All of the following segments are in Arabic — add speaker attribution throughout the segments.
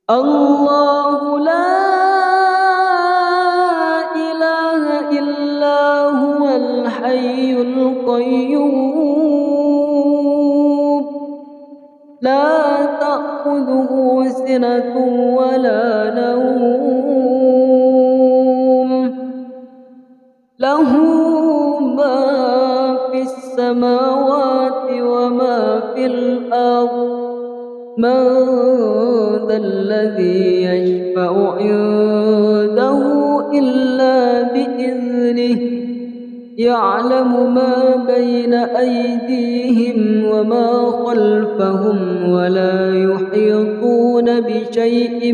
Speaker 1: الله لا إله إلا هو الحي القيوم لا تأخذه سنة ولا نوم له ما في السماوات وما في الأرض من ذا الذي يشفع عنده إلا بإذنه يعلم ما بين أيديهم وما خلفهم ولا يحيطون بشيء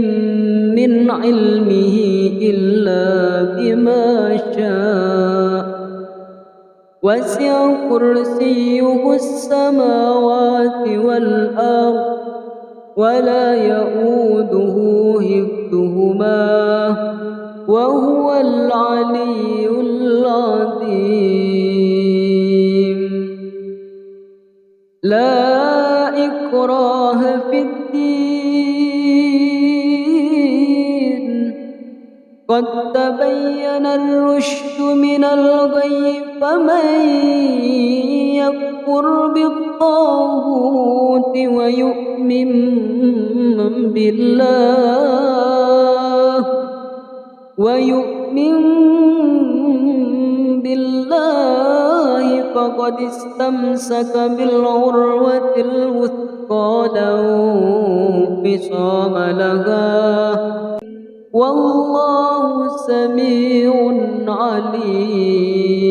Speaker 1: من علمه إلا بما شاء وسع كرسيه السماوات والأرض ولا يؤوده حفظهما وهو العلي العظيم لا إكراه في الدين قد تبين الرشد من الغي فمن يكفر بالطاغوت ويؤمن بالله فقد استمسك بالعروة الوثقى لا انفصام لها والله سميع عليم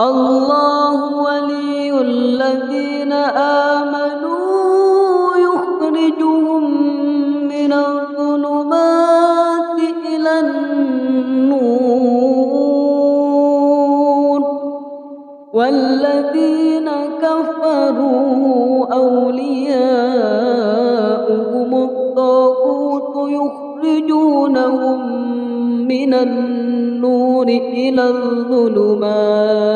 Speaker 1: الله ولي الذين آمنوا يخرجهم من الظلمات إلى النور والذين كفروا أولياؤهم الطاغوت يخرجونهم من النور إلى الظلمات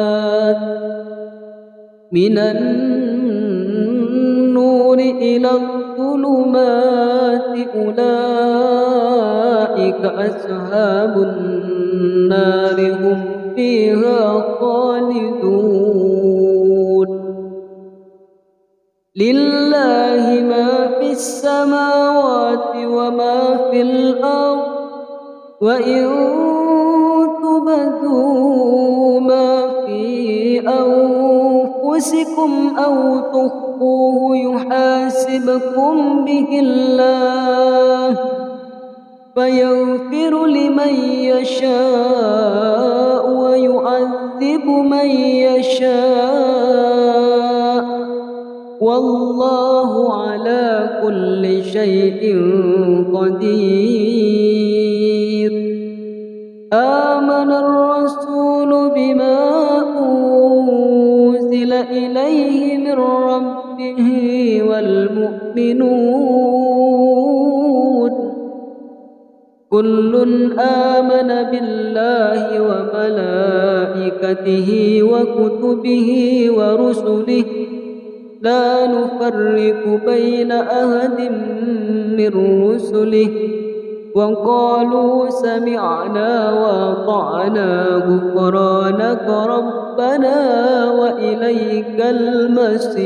Speaker 1: أولئك أصحاب النار هم فيها خالدون لله ما في السماوات وما في الأرض وإن تبدوا ما في أنفسكم أو تخفوه يحاسبكم به الله فيغفر لمن يشاء ويعذب من يشاء والله على كل شيء قدير آمن الرسول بما أنزل إليه من ربه والمؤمنون كل آمن بالله وملائكته وكتبه ورسله لا نفرق بين أحد من رسله وقالوا سمعنا وأطعنا غفرانك ربنا وإليك المصير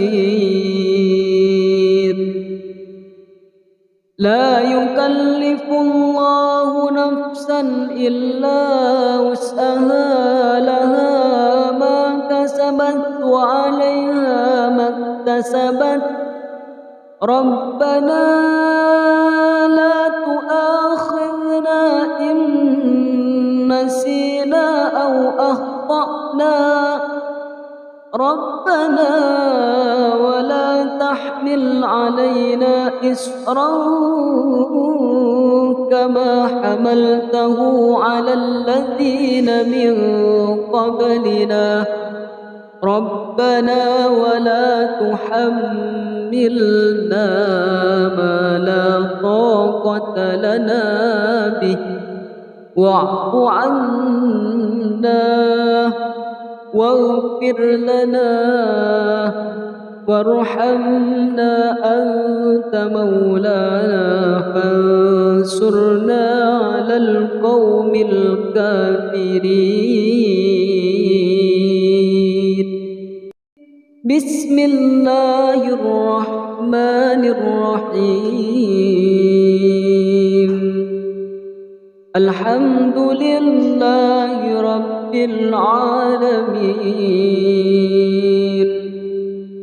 Speaker 1: لا يكلف الله نفسا إلا وسعها لها ما كسبت وعليها ما اكتسبت ربنا لا تؤاخذنا إن نسينا أو أخطأنا ربنا ولا تحمل علينا إصرا كما حملته على الذين من قبلنا ربنا ولا تحملنا ما لا طاقة لنا به واعف عنا واغفر لنا وارحمنا أنت مولانا فانصرنا على القوم الكافرين. بسم الله الرحمن الرحيم. الحمد لله رب العالمين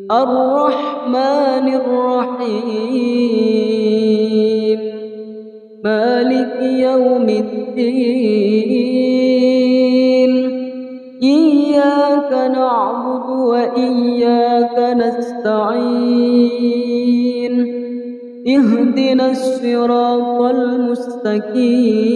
Speaker 1: الرحمن الرحيم مالك يوم الدين إياك نعبد وإياك نستعين اهدنا الصراط المستقيم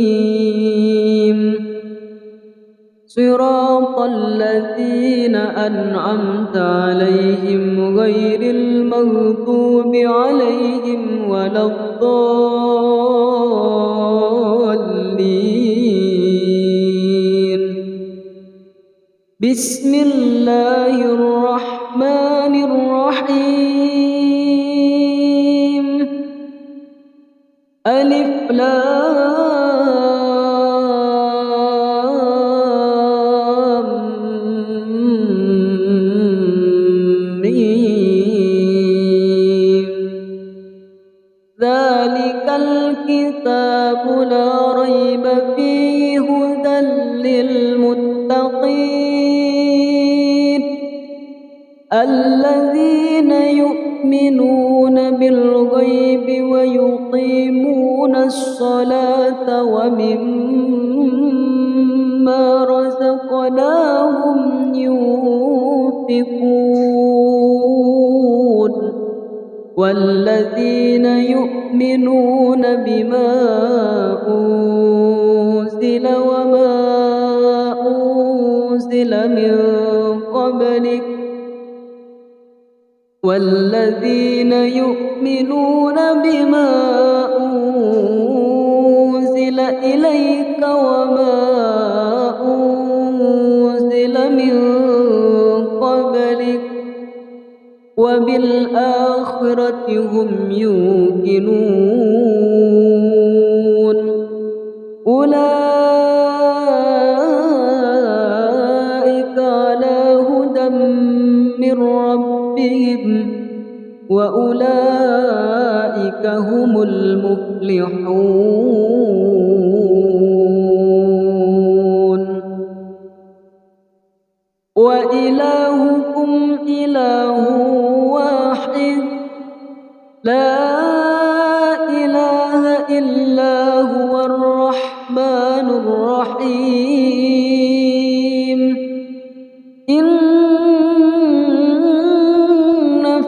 Speaker 1: صراط الذين أنعمت عليهم غير المغضوب عليهم ولا الضالين. بسم الله الرحمن الرحيم ألف لام ميم ذلك الكتاب لا ريب فيه هدى للمتقين الذين يؤمنون بالغيب ويقيمون الصلاة ومما رزقناهم ينفقون والذين يؤمنون بما أنزل وما أنزل من قبلك والذين يؤمنون بما أنزل إليك وما أنزل من قبلك وبالآخرة هم يوقنون أولئك على هدى من ربهم وأولئك هم المفلحون. وإلهكم إله واحد لا إله إلا هو الرحمن الرحيم. إن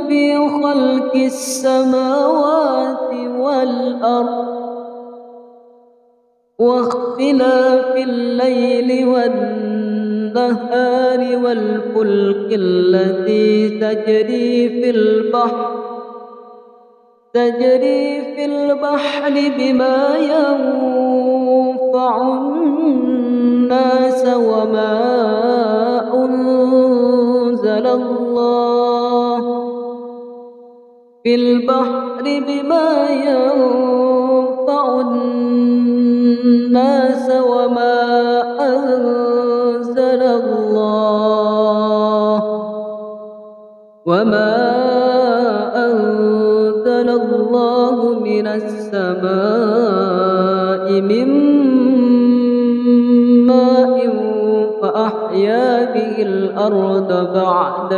Speaker 1: في خلق السماوات والأرض واختلاف الليل والنهار والفلك التي تجري في البحر بما ينفع الناس وما أنزل الله في البحر بما ينفع الناس وما أنزل الله من السماء من ماء فأحيا به الأرض بعد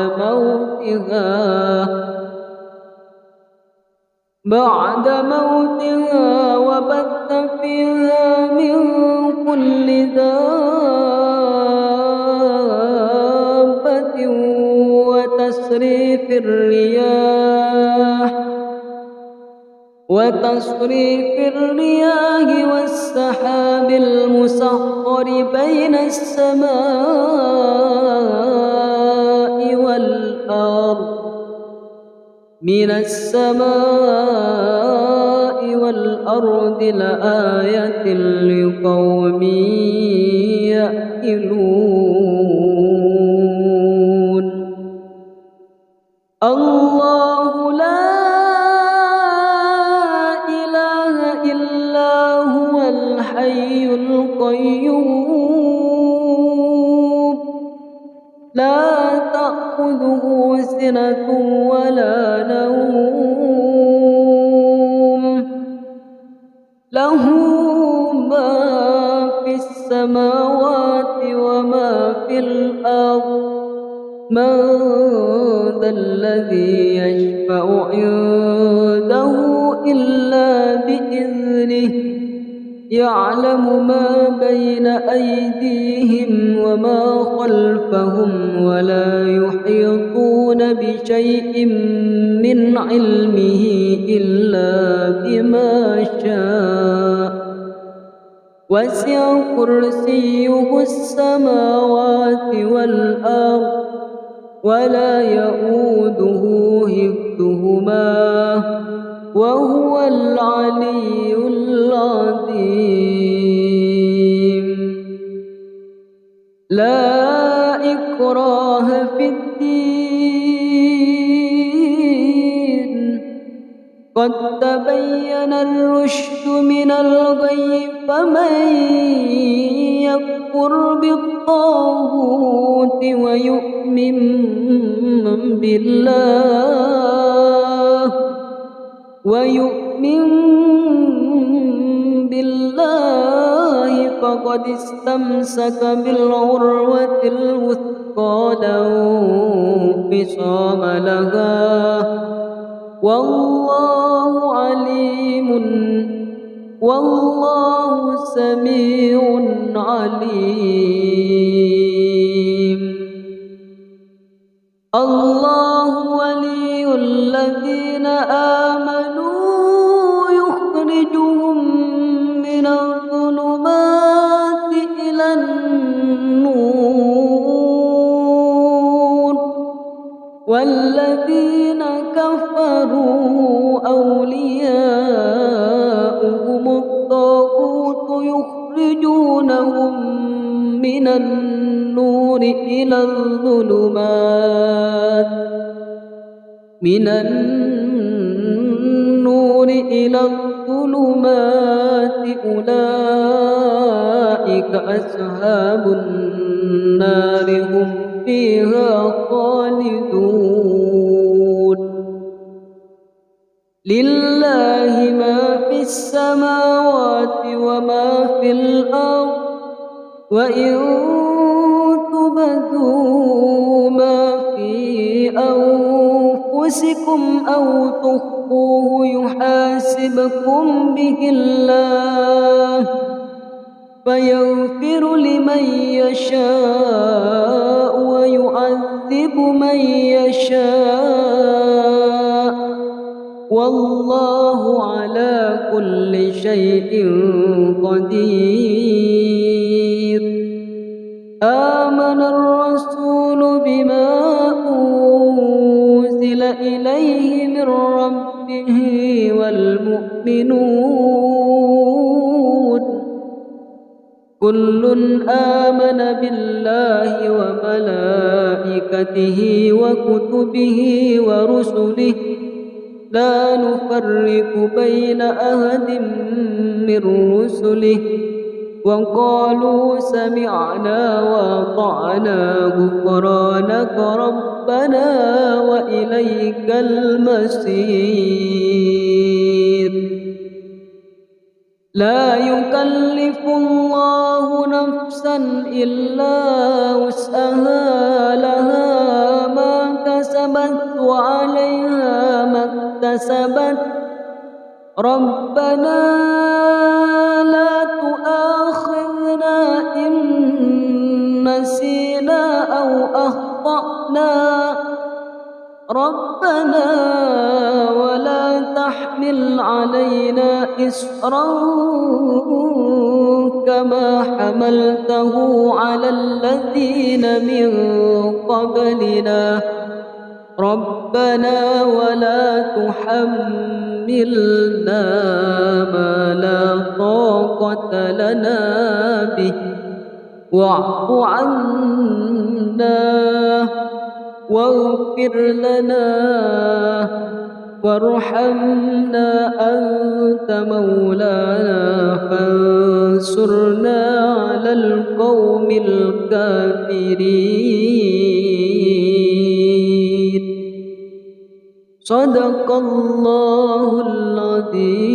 Speaker 1: موتها وبث فيها من كل دابة وتصريف الرياح والسحاب المسخر بين السماء والأرض من السماء والأرض لآية لقوم يأكلون. الله تأخذه سنة ولا نوم له ما في السماوات وما في الأرض من ذا الذي يشفع عنده إلا بإذنه يعلم ما بين أيديهم وما خلفهم ولا يحيطون بشيء من علمه إلا بما شاء وسع كرسيه السماوات والأرض ولا يؤوده حفظهما وهو العلي العظيم لا إكراه في الدين قد تبين الرشد من الغي فمن يكفر بالطاغوت ويؤمن بالله فقد استمسك بالعروة الوثقى لا انفصام لها والله عليم والله سميع عليم الله ولي الذين آمنوا يخرجهم من الظلمات إلى النور والذين كفروا أولياؤهم الطاغوت يخرجونهم من النور إلى الظلمات أولئك أصحاب النار هم فيها خالدون لله ما في السماوات وما في الأرض وإن تبدوا ما في أنفسكم أو تخفوه يحاسبكم به الله فيغفر لمن يشاء ويعذب من يشاء والله على كل شيء قدير آمن الرسول بما أنزل إليه من ربه والمؤمنون كل آمن بالله وملائكته وكتبه ورسله لا نفرق بين أحد من رسله وقالوا سمعنا وأطعنا غفرانك ربنا وإليك المصير لا يكلف الله نفسا إلا وسعها لها ما كسبت وعليها ما اكتسبت ربنا لا تؤاخذنا إن نسينا أو أخطأنا ربنا ولا تحمل علينا إصرا كما حملته على الذين من قبلنا ربنا ولا تحملنا ما لا طاقة لنا به واعف عنا واغفر لنا وارحمنا أنت مولانا فانصرنا على القوم الكافرين صدق الله العظيم.